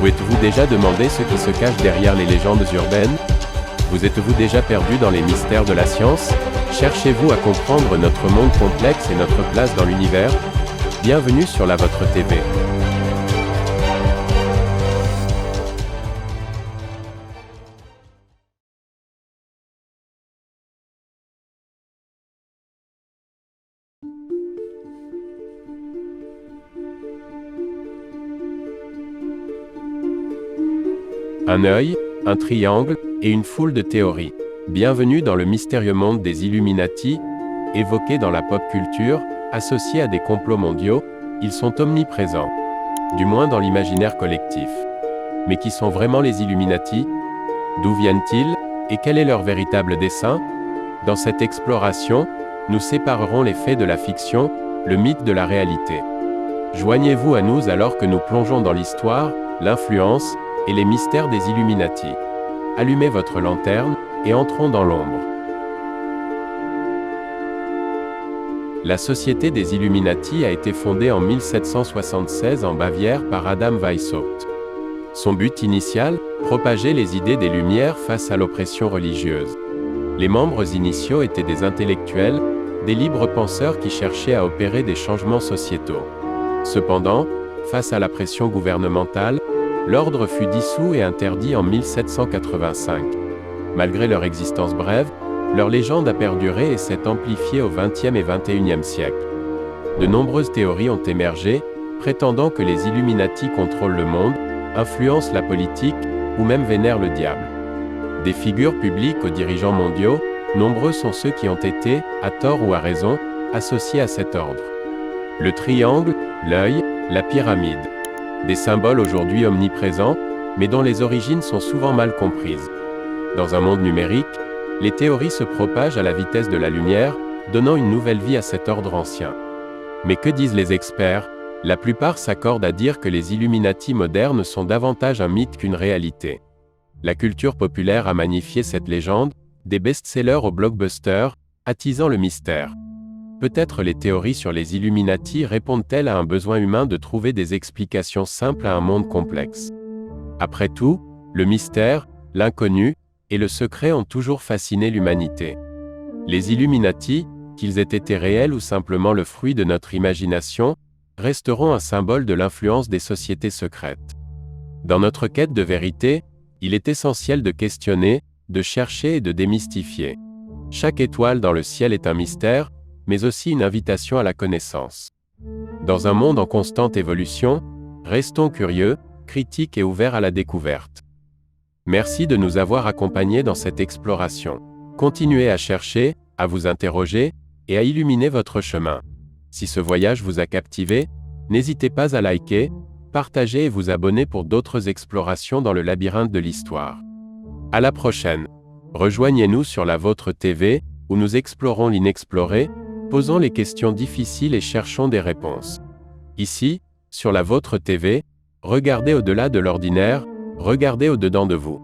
Vous êtes-vous déjà demandé ce qui se cache derrière les légendes urbaines? Vous êtes-vous déjà perdu dans les mystères de la science? Cherchez-vous à comprendre notre monde complexe et notre place dans l'univers? Bienvenue sur la Vôtre TV. Un œil, un triangle, et une foule de théories. Bienvenue dans le mystérieux monde des Illuminati, évoqués dans la pop culture, associés à des complots mondiaux, ils sont omniprésents. Du moins dans l'imaginaire collectif. Mais qui sont vraiment les Illuminati? D'où viennent-ils? Et quel est leur véritable dessein? Dans cette exploration, nous séparerons les faits de la fiction, le mythe de la réalité. Joignez-vous à nous alors que nous plongeons dans l'histoire, l'influence, et les mystères des Illuminati. Allumez votre lanterne, et entrons dans l'ombre. La Société des Illuminati a été fondée en 1776 en Bavière par Adam Weishaupt. Son but initial, propager les idées des Lumières face à l'oppression religieuse. Les membres initiaux étaient des intellectuels, des libres penseurs qui cherchaient à opérer des changements sociétaux. Cependant, face à la pression gouvernementale, l'ordre fut dissous et interdit en 1785. Malgré leur existence brève, leur légende a perduré et s'est amplifiée au XXe et XXIe siècle. De nombreuses théories ont émergé, prétendant que les Illuminati contrôlent le monde, influencent la politique, ou même vénèrent le diable. Des figures publiques aux dirigeants mondiaux, nombreux sont ceux qui ont été, à tort ou à raison, associés à cet ordre. Le triangle, l'œil, la pyramide. Des symboles aujourd'hui omniprésents, mais dont les origines sont souvent mal comprises. Dans un monde numérique, les théories se propagent à la vitesse de la lumière, donnant une nouvelle vie à cet ordre ancien. Mais que disent les experts? La plupart s'accordent à dire que les Illuminati modernes sont davantage un mythe qu'une réalité. La culture populaire a magnifié cette légende, des best-sellers aux blockbusters, attisant le mystère. Peut-être les théories sur les Illuminati répondent-elles à un besoin humain de trouver des explications simples à un monde complexe. Après tout, le mystère, l'inconnu, et le secret ont toujours fasciné l'humanité. Les Illuminati, qu'ils aient été réels ou simplement le fruit de notre imagination, resteront un symbole de l'influence des sociétés secrètes. Dans notre quête de vérité, il est essentiel de questionner, de chercher et de démystifier. Chaque étoile dans le ciel est un mystère, mais aussi une invitation à la connaissance. Dans un monde en constante évolution, restons curieux, critiques et ouverts à la découverte. Merci de nous avoir accompagnés dans cette exploration. Continuez à chercher, à vous interroger, et à illuminer votre chemin. Si ce voyage vous a captivé, n'hésitez pas à liker, partager et vous abonner pour d'autres explorations dans le labyrinthe de l'histoire. À la prochaine. Rejoignez-nous sur la Vôtre TV, où nous explorons l'inexploré, posons les questions difficiles et cherchons des réponses. Ici, sur la Vôtre TV, regardez au-delà de l'ordinaire, regardez au-dedans de vous.